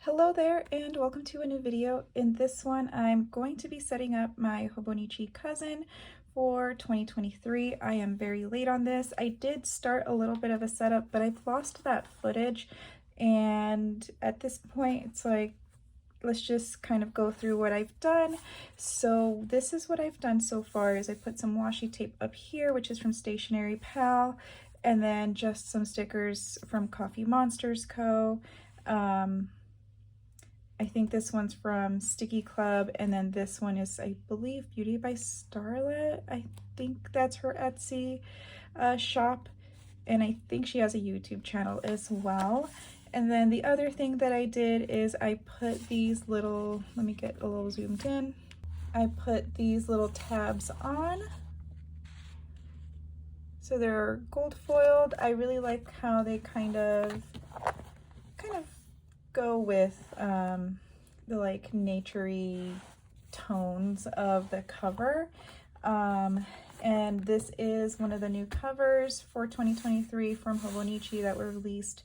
Hello there and welcome to a new video. In this one, I'm going to be setting up my Hobonichi cousin for 2023. I am very late on this. I did start a little bit of a setup, but I've lost that footage. And at this point, it's like, let's just kind of go through what I've done. So this is what I've done so far is I put some washi tape up here, which is from Stationery Pal, and then just some stickers from Coffee Monsters Co. I think this one's from Sticky Club, and then this one is, I believe, Beauty by Starlet. I think that's her Etsy shop, and I think she has a YouTube channel as well. And then the other thing that I did is I put these little, let me get a little zoomed in. I put these little tabs on. So they're gold foiled. I really like how they kind of go with the like naturey tones of the cover. And this is one of the new covers for 2023 from Hobonichi that were released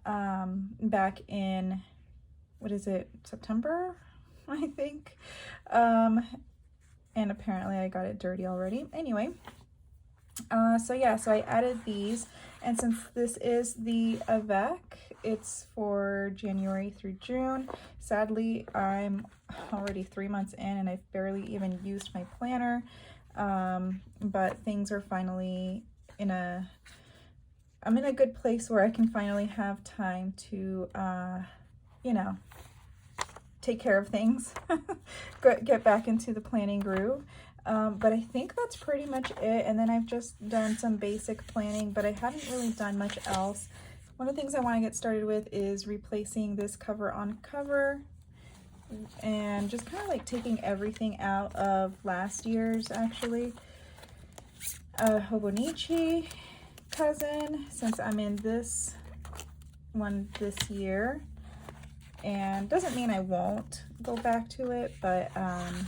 back in, what is it, September, I think. And apparently I got it dirty already. Anyway, so yeah, so I added these, and since this is the Avec, it's for January through June. Sadly, I'm already 3 months in and I've barely even used my planner, but things are finally I'm in a good place where I can finally have time to, you know, take care of things, get back into the planning groove. But I think that's pretty much it. And then I've just done some basic planning, but I haven't really done much else. One of the things I want to get started with is replacing this cover on cover and just kind of like taking everything out of last year's, actually, Hobonichi cousin, since I'm in this one this year. And doesn't mean I won't go back to it, but I'm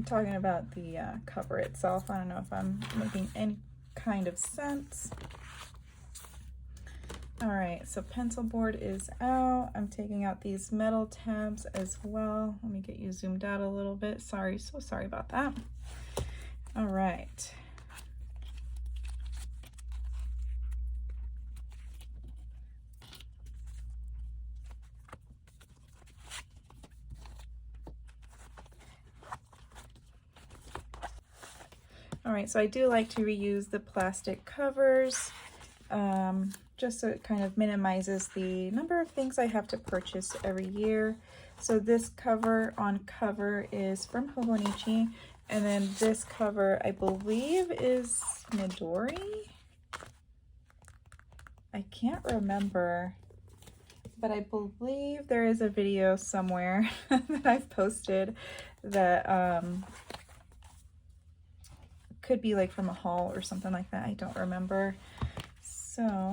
talking about the cover itself. I don't know if I'm making any kind of sense. All right, so pencil board is out. I'm taking out these metal tabs as well. Let me get you zoomed out a little bit. Sorry, so sorry about that. All right. All right, so I do like to reuse the plastic covers, just so it kind of minimizes the number of things I have to purchase every year. So this cover on cover is from Hobonichi, and then this cover, I believe, is Midori. I can't remember, but I believe there is a video somewhere that I've posted that could be like from a haul or something like that. I don't remember. So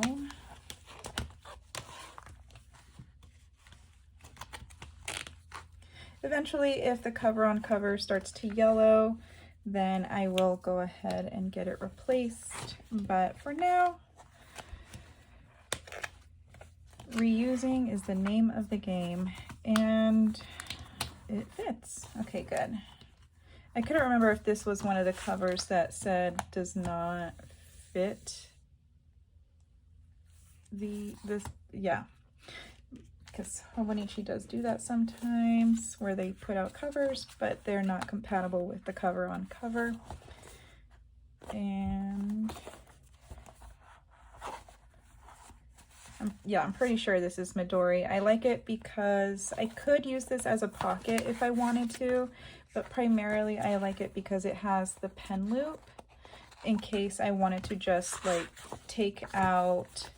eventually, if the cover on cover starts to yellow, then I will go ahead and get it replaced. But for now, reusing is the name of the game, and it fits. Okay, good. I couldn't remember if this was one of the covers that said does not fit yeah, because Hobonichi does do that sometimes where they put out covers, but they're not compatible with the cover on cover. And I'm pretty sure this is Midori. I like it because I could use this as a pocket if I wanted to, but primarily I like it because it has the pen loop in case I wanted to just like take out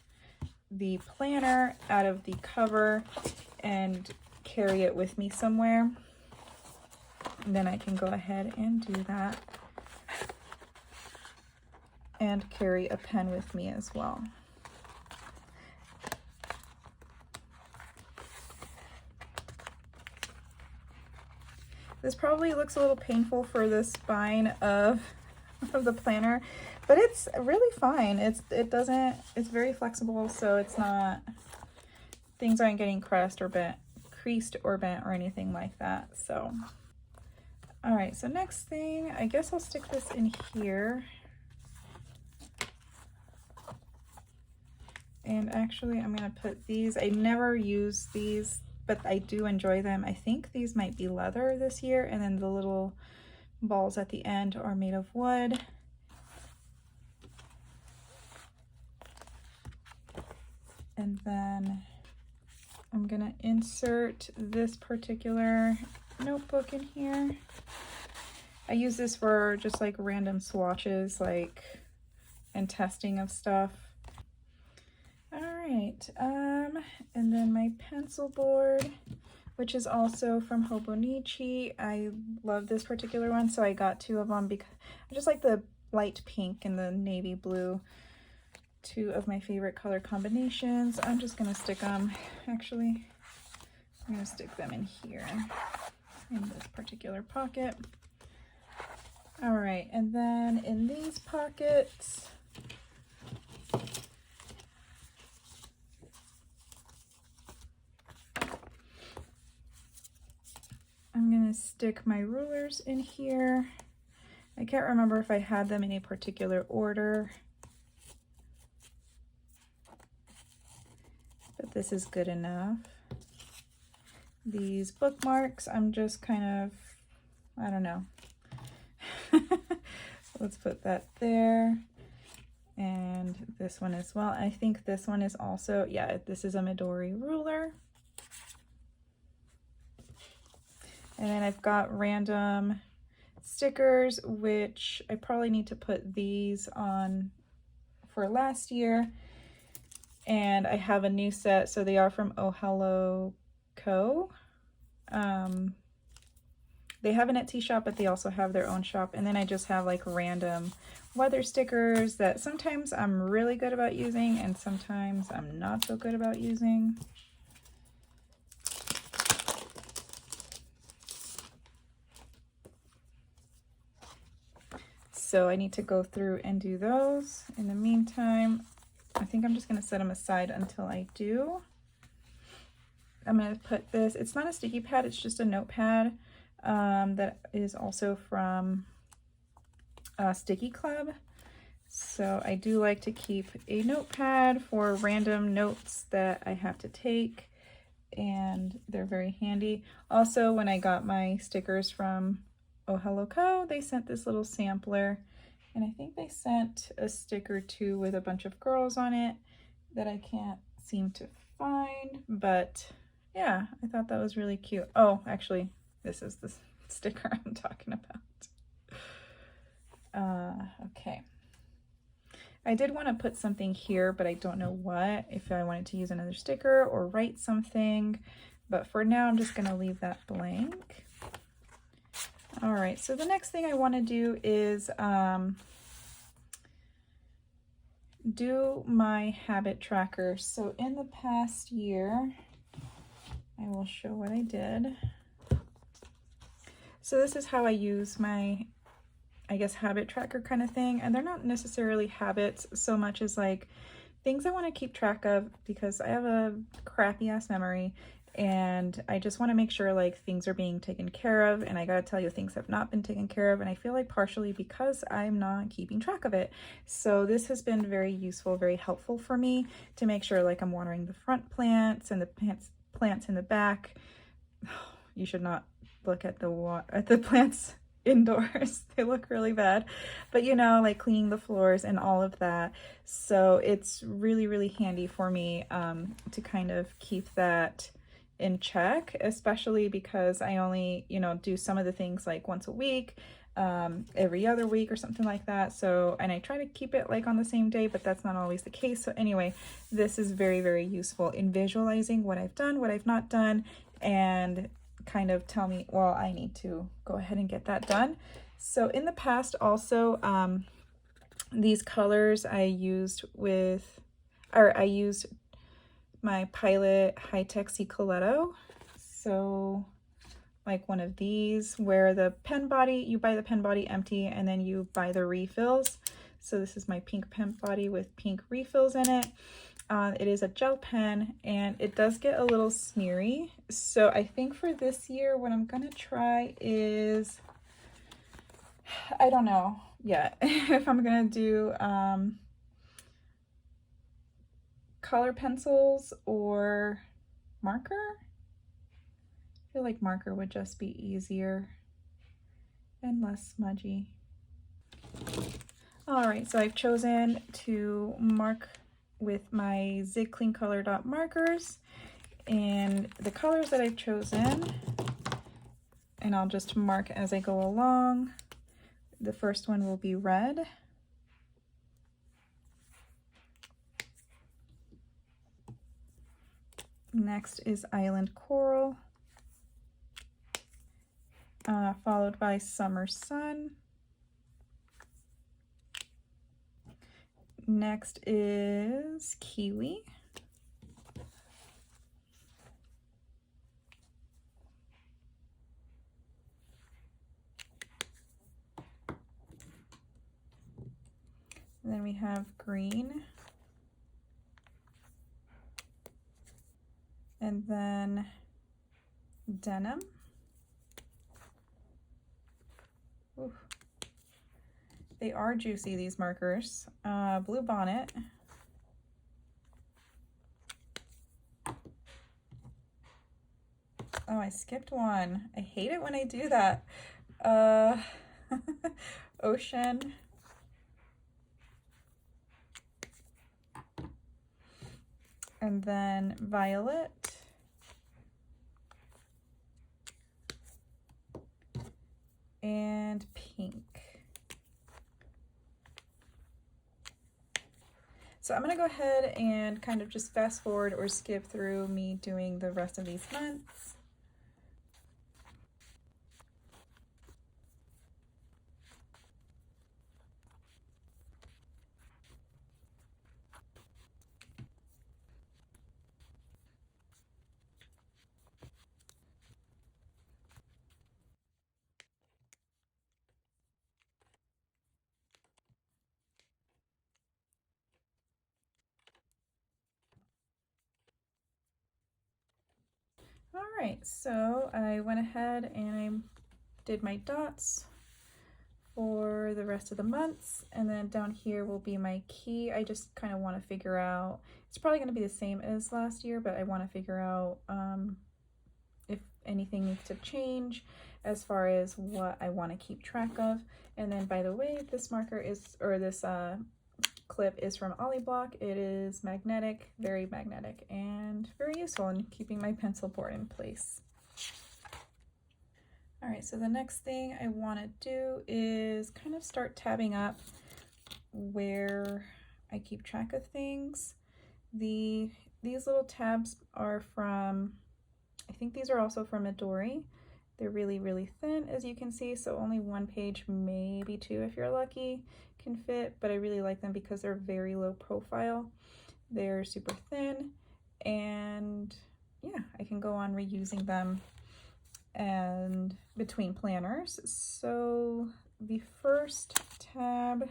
the planner out of the cover and carry it with me somewhere. And then I can go ahead and do that and carry a pen with me as well. This probably looks a little painful for the spine of of the planner, but it's really fine. It's very flexible, so it's not, things aren't getting creased or bent or anything like that. So all right, so next thing, I guess I'll stick this in here. And actually I'm gonna put these, I never use these, but I do enjoy them. I think these might be leather this year, and then the little balls at the end are made of wood. And then I'm gonna insert this particular notebook in here. I use this for just like random swatches, like, and testing of stuff. All right, and then my pencil board, which is also from Hobonichi. I love this particular one, so I got 2 of them because I just like the light pink and the navy blue, 2 of my favorite color combinations. I'm just gonna stick them, actually, I'm gonna stick them in here, in this particular pocket. All right, and then in these pockets, I'm gonna stick my rulers in here. I can't remember if I had them in a particular order, but this is good enough. These bookmarks, I'm just kind of, I don't know. So let's put that there. And this one as well. I think this one is also, yeah, this is a Midori ruler. And then I've got random stickers, which I probably need to put these on for last year. And I have a new set, so they are from Oh Hello Co. They have an Etsy shop, but they also have their own shop. And then I just have like random weather stickers that sometimes I'm really good about using and sometimes I'm not so good about using. So I need to go through and do those. In the meantime, I think I'm just gonna set them aside until I do. I'm gonna put this, it's not a sticky pad, it's just a notepad that is also from Sticky Club. So I do like to keep a notepad for random notes that I have to take, and they're very handy. Also, when I got my stickers from Oh Hello Co, they sent this little sampler, and I think they sent a sticker too with a bunch of girls on it that I can't seem to find, but yeah, I thought that was really cute. Oh, actually, this is the sticker I'm talking about. Okay. I did want to put something here, but I don't know what, if I wanted to use another sticker or write something, but for now I'm just going to leave that blank. All right, so the next thing I want to do is do my habit tracker. So in the past year, I will show what I did. So this is how I use my, I guess, habit tracker kind of thing. And they're not necessarily habits so much as like things I want to keep track of because I have a crappy ass memory and I just want to make sure like things are being taken care of. And I gotta tell you, things have not been taken care of. And I feel like partially because I'm not keeping track of it. So this has been very useful, very helpful for me to make sure like I'm watering the front plants and the plants in the back. You should not look at the plants indoors. They look really bad, but you know, like cleaning the floors and all of that. So it's really, really handy for me to kind of keep that in check, especially because I only, you know, do some of the things like once a week, every other week or something like that. So, and I try to keep it like on the same day, but that's not always the case. So anyway, this is very, very useful in visualizing what I've done, what I've not done, and kind of tell me, well, I need to go ahead and get that done. So in the past also, these colors I used my Pilot hi-tec-c Coletto. So like one of these where the pen body, you buy the pen body empty and then you buy the refills. So this is my pink pen body with pink refills in it. It is a gel pen and it does get a little smeary. So I think for this year, what I'm gonna try is, I don't know yet if I'm gonna do color pencils or marker. I feel like marker would just be easier and less smudgy. All right, so I've chosen to mark with my Zig Clean Color dot markers, and the colors that I've chosen, and I'll just mark as I go along. The first one will be red. Next is Island Coral, followed by Summer Sun. Next is Kiwi. And then we have green. And then denim. Ooh. They are juicy, these markers. Blue bonnet. Oh, I skipped one. I hate it when I do that. Ocean. And then violet. And pink. So I'm going to go ahead and kind of just fast forward or skip through me doing the rest of these months. All right, so I went ahead and I did my dots for the rest of the months, and then down here will be my key. I just kind of want to figure out, it's probably going to be the same as last year, but I want to figure out if anything needs to change as far as what I want to keep track of. And then, by the way, this marker is, or this clip is from Oliblock. It is magnetic, very magnetic, and very useful in keeping my pencil board in place. All right, so the next thing I want to do is kind of start tabbing up where I keep track of things. These little tabs are from, I think these are also from Midori. They're really, really thin, as you can see, so only one page, maybe two if you're lucky, can fit, but I really like them because they're very low profile. They're super thin, and yeah, I can go on reusing them and between planners. So the first tab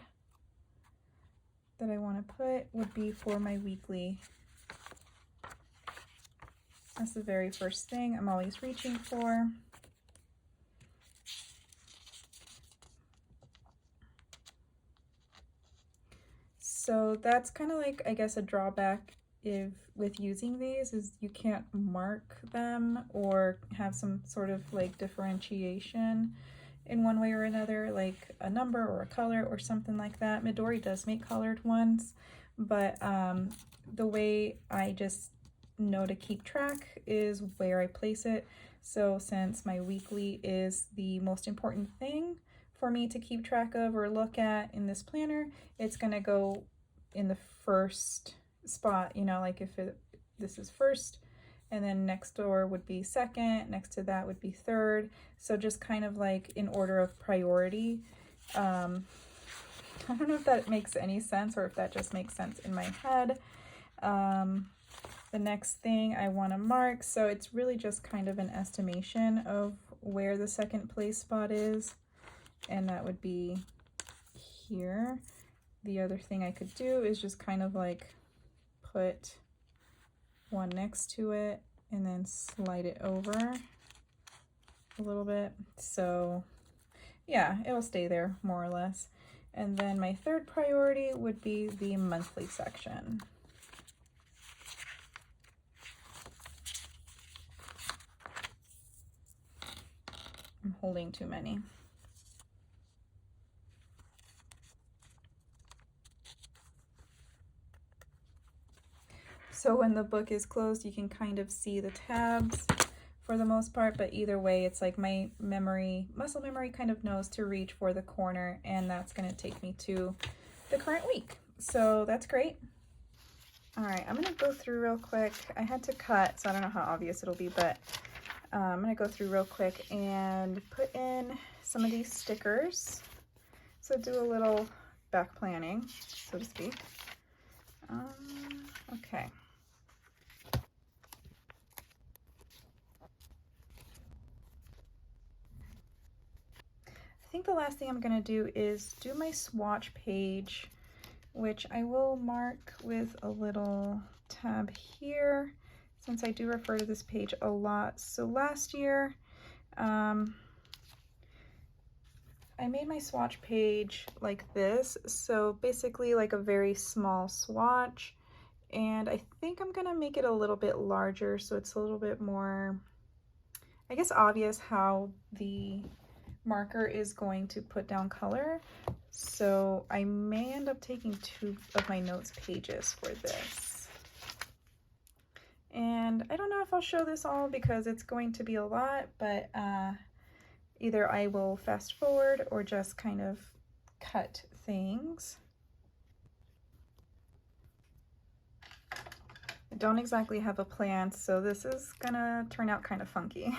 that I want to put would be for my weekly. That's the very first thing I'm always reaching for. So that's kind of like, I guess, a drawback with using these is you can't mark them or have some sort of like differentiation in one way or another, like a number or a color or something like that. Midori does make colored ones, but the way I just know to keep track is where I place it. So since my weekly is the most important thing for me to keep track of or look at in this planner, it's gonna go in the first spot, you know, like if this is first, and then next door would be second, next to that would be third. So just kind of like in order of priority. I don't know if that makes any sense or if that just makes sense in my head. The next thing I want to mark, so it's really just kind of an estimation of where the second place spot is, and that would be here. The other thing I could do is just kind of like put one next to it and then slide it over a little bit. So yeah, it'll stay there more or less. And then my third priority would be the monthly section. I'm holding too many. So when the book is closed, you can kind of see the tabs for the most part, but either way, it's like my muscle memory kind of knows to reach for the corner, and that's gonna take me to the current week. So that's great. All right, I'm gonna go through real quick. I had to cut, so I don't know how obvious it'll be, but I'm gonna go through real quick and put in some of these stickers. So do a little back planning, so to speak. Okay. I think the last thing I'm gonna do is do my swatch page, which I will mark with a little tab here, since I do refer to this page a lot. So last year, I made my swatch page like this. So basically like a very small swatch. And I think I'm gonna make it a little bit larger so it's a little bit more, I guess, obvious how the marker is going to put down color. So I may end up taking 2 of my notes pages for this. And I don't know if I'll show this all because it's going to be a lot, but either I will fast forward or just kind of cut things. I don't exactly have a plan, so this is gonna turn out kind of funky.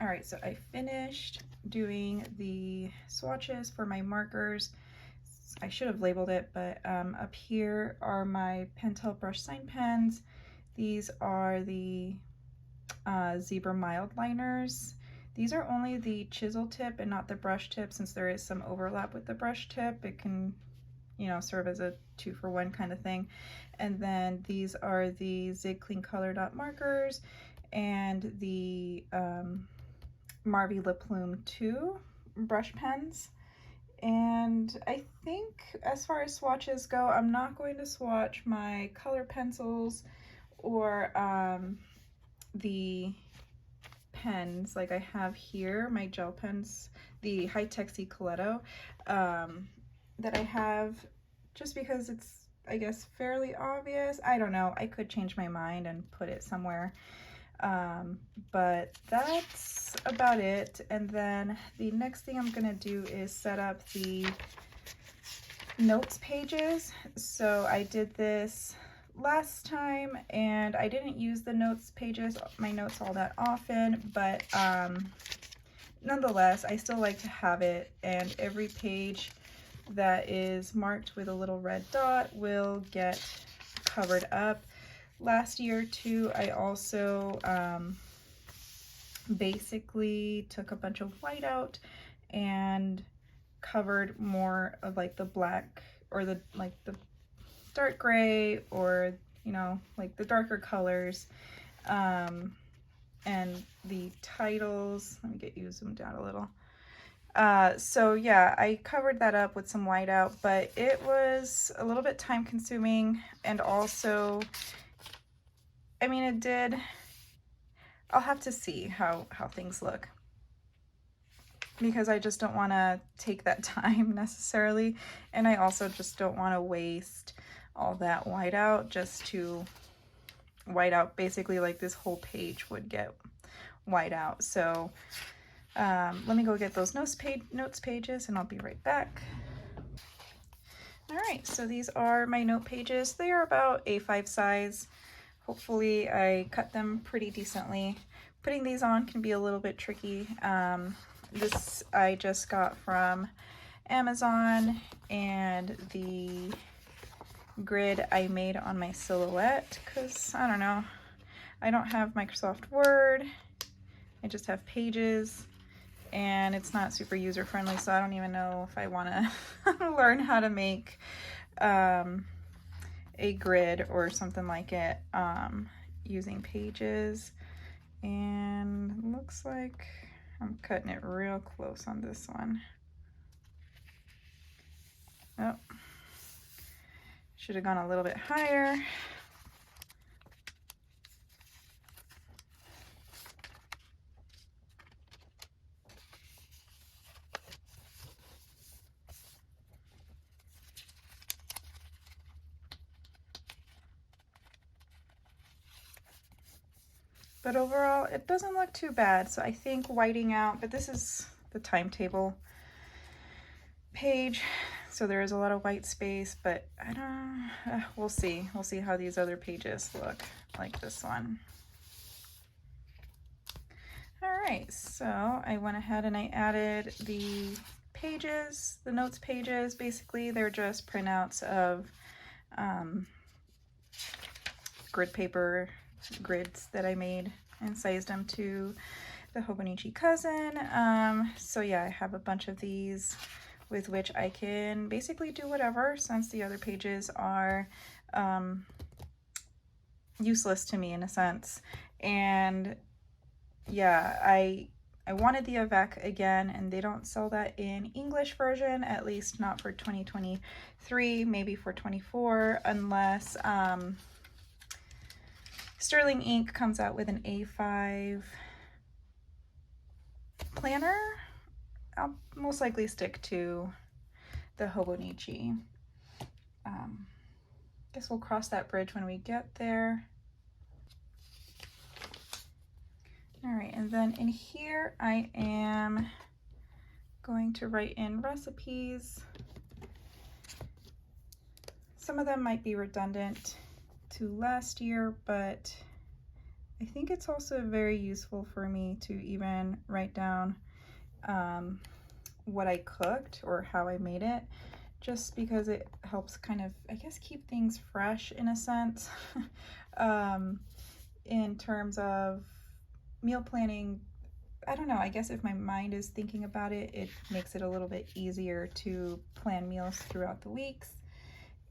All right, so I finished doing the swatches for my markers. I should have labeled it, but up here are my Pentel brush sign pens. These are the Zebra mild liners. These are only the chisel tip and not the brush tip, since there is some overlap with the brush tip. It can, you know, serve as a 2-for-1 kind of thing. And then these are the Zig Clean Color Dot markers and the Marvy Lip Plume 2 brush pens. And I think as far as swatches go, I'm not going to swatch my color pencils or the pens like I have here, my gel pens, the hi-tec-c Coletto that I have, just because it's, I guess, fairly obvious. I don't know, I could change my mind and put it somewhere. But that's about it. And then the next thing I'm gonna do is set up the notes pages. So I did this last time and I didn't use the notes pages, my notes, all that often, but nonetheless, I still like to have it, and every page that is marked with a little red dot will get covered up. Last year too, I also basically took a bunch of white out and covered more of like the black or the dark gray, or you know, like the darker colors, and the titles. Let me get you zoomed out a little. So yeah, I covered that up with some white out, but it was a little bit time consuming, and also, I mean, it did, I'll have to see how things look, because I just don't want to take that time necessarily, and I also just don't want to waste all that white out just to white out. Basically, like, this whole page would get white out. So let me go get those notes pages and I'll be right back. All right, so these are my note pages. They are about A5 size. Hopefully I cut them pretty decently. Putting these on can be a little bit tricky. This I just got from Amazon, and the grid I made on my silhouette, because I don't know, I don't have Microsoft Word, I just have Pages, and it's not super user friendly, so I don't even know if I want to learn how to make a grid or something like it using Pages. And looks like I'm cutting it real close on this one. Oh, should have gone a little bit higher. But overall, it doesn't look too bad. So I think whiting out, but this is the timetable page, so there is a lot of white space, but I don't, we'll see. We'll see how these other pages look, like this one. All right, so I went ahead and I added the pages, the notes pages. Basically, they're just printouts of grid paper grids that I made and sized them to the Hobonichi cousin. So yeah, I have a bunch of these with which I can basically do whatever, since the other pages are useless to me in a sense. And yeah, I wanted the Avec again, and they don't sell that in English version, at least not for 2023, maybe for 24, unless Sterling Ink comes out with an A5 planner. I'll most likely stick to the Hobonichi. Guess we'll cross that bridge when we get there. All right, and then in here I am going to write in recipes. Some of them might be redundant to last year, but I think it's also very useful for me to even write down what I cooked or how I made it, just because it helps kind of, I guess, keep things fresh in a sense. In terms of meal planning, I don't know, I guess if my mind is thinking about it, it makes it a little bit easier to plan meals throughout the weeks.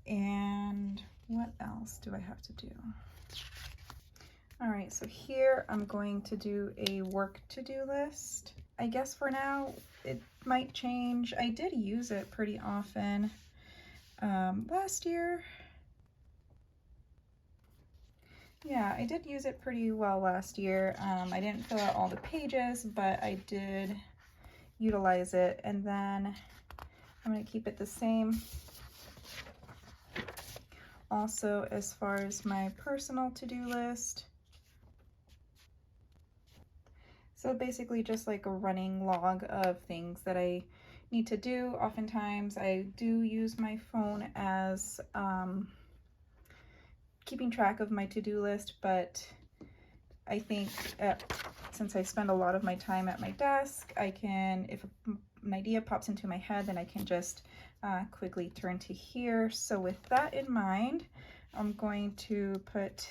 And what else do I have to do? All right, so here I'm going to do a work to-do list. I guess for now, it might change. I did use it pretty often last year. Yeah, I did use it pretty well last year. I didn't fill out all the pages, but I did utilize it. And then I'm going to keep it the same. Also, as far as my personal to-do list. So basically just like a running log of things that I need to do. Oftentimes I do use my phone as keeping track of my to-do list, but I think since I spend a lot of my time at my desk, I can, if an idea pops into my head, then I can just quickly turn to here. So with that in mind, I'm going to put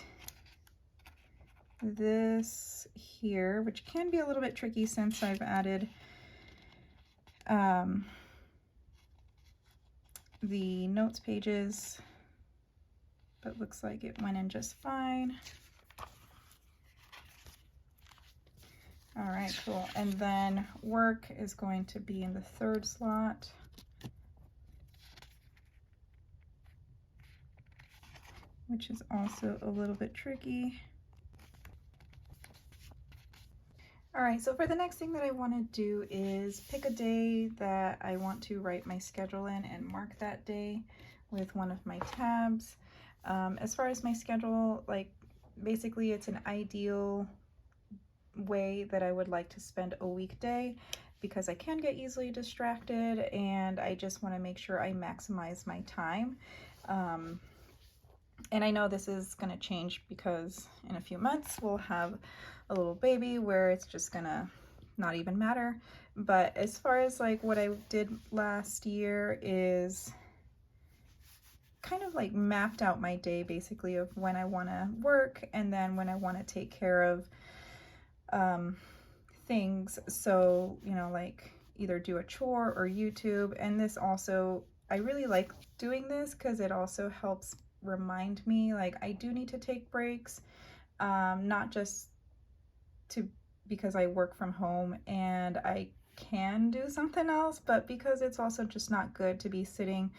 this here, which can be a little bit tricky since I've added the notes pages, but looks like it went in just fine. All right, cool. And then work is going to be in the third slot. Which is also a little bit tricky. All right, so for the next thing that I want to do is pick a day that I want to write my schedule in and mark that day with one of my tabs. As far as my schedule, like basically it's an ideal way that I would like to spend a weekday because I can get easily distracted and I just want to make sure I maximize my time. And I know this is going to change because in a few months we'll have a little baby where it's just gonna not even matter. But as far as like what I did last year is kind of like mapped out my day basically of when I want to work and then when I want to take care of things. So, you know, like either do a chore or YouTube. And this also, I really like doing this because it also helps remind me like I do need to take breaks, not just because I work from home and I can do something else, but because it's also just not good to be sitting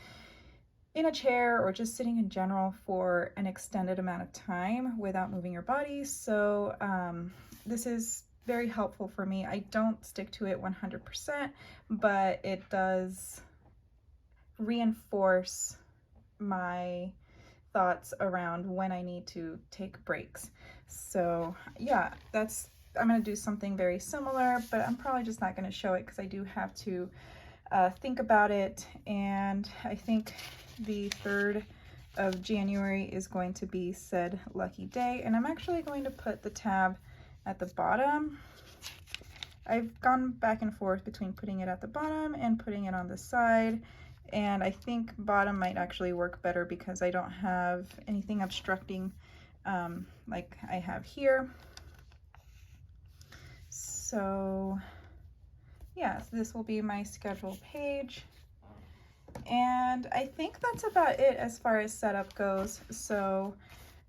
in a chair or just sitting in general for an extended amount of time without moving your body. So this is very helpful for me. I don't stick to it 100%, but it does reinforce my thoughts around when I need to take breaks. So yeah, I'm going to do something very similar, but I'm probably just not going to show it because I do have to think about it. And I think the 3rd of January is going to be said lucky day. And I'm actually going to put the tab at the bottom. I've gone back and forth between putting it at the bottom and putting it on the side. And I think bottom might actually work better because I don't have anything obstructing like I have here. So yeah, so this will be my schedule page. And I think that's about it as far as setup goes. So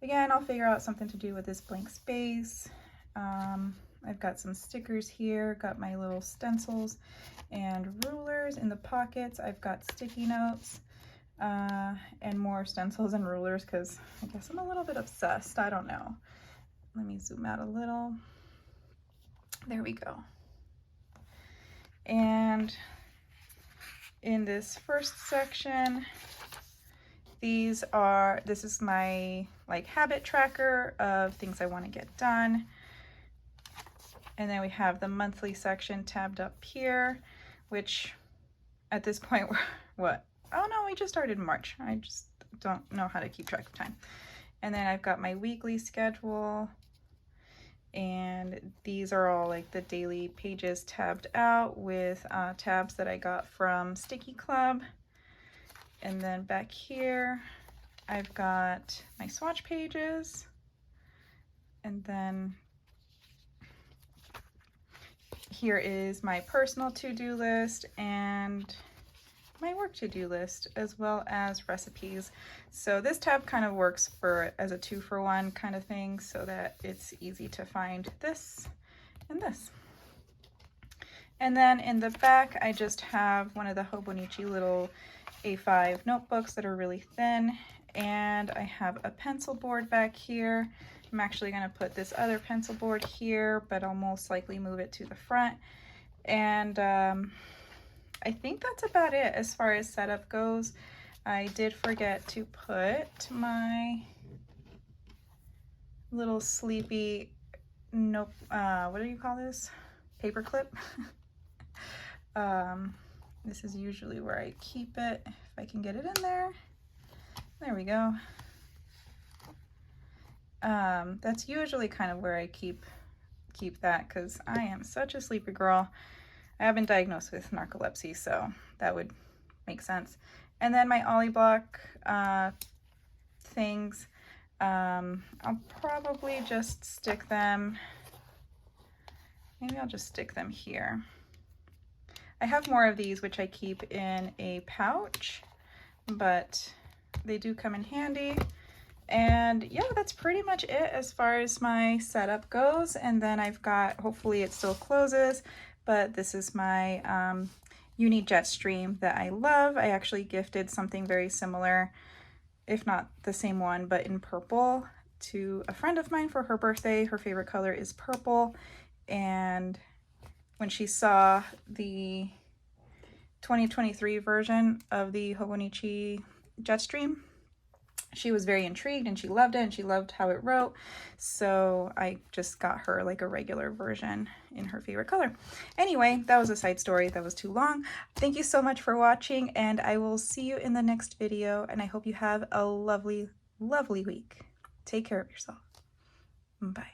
again, I'll figure out something to do with this blank space. I've got some stickers here, got my little stencils and rulers in the pockets. I've got sticky notes and more stencils and rulers because I guess I'm a little bit obsessed. I don't know. Let me zoom out a little. There we go. And in this first section, this is my like habit tracker of things I want to get done. And then we have the monthly section tabbed up here, which at this point, what? Oh no, we just started in March. I just don't know how to keep track of time. And then I've got my weekly schedule. And these are all like the daily pages tabbed out with tabs that I got from Sticky Club. And then back here, I've got my swatch pages. And then here is my personal to-do list and my work to-do list, as well as recipes. So this tab kind of works for as a 2-for-1 kind of thing, so that it's easy to find this and this. And then in the back, I just have one of the Hobonichi little A5 notebooks that are really thin, and I have a pencil board back here. I'm actually going to put this other pencil board here, but I'll most likely move it to the front. And I think that's about it as far as setup goes. I did forget to put my little sleepy nope, what do you call this? Paper clip. This is usually where I keep it, if I can get it in there. There we go. That's usually kind of where I keep that, because I am such a sleepy girl. I have been diagnosed with narcolepsy, so that would make sense. And then my Ollie block things, I'll probably just stick them, maybe I'll just stick them here. I have more of these which I keep in a pouch, but they do come in handy. And yeah, that's pretty much it as far as my setup goes. And then I've got, hopefully it still closes, but this is my uni jet stream that I love. I actually gifted something very similar, if not the same one, but in purple, to a friend of mine for her birthday. Her favorite color is purple, and when she saw the 2023 version of the Hobonichi Jetstream, she was very intrigued and she loved it, and she loved how it wrote. So I just got her like a regular version in her favorite color. Anyway, that was a side story. That was too long. Thank you so much for watching, and I will see you in the next video. And I hope you have a lovely, lovely week. Take care of yourself. Bye.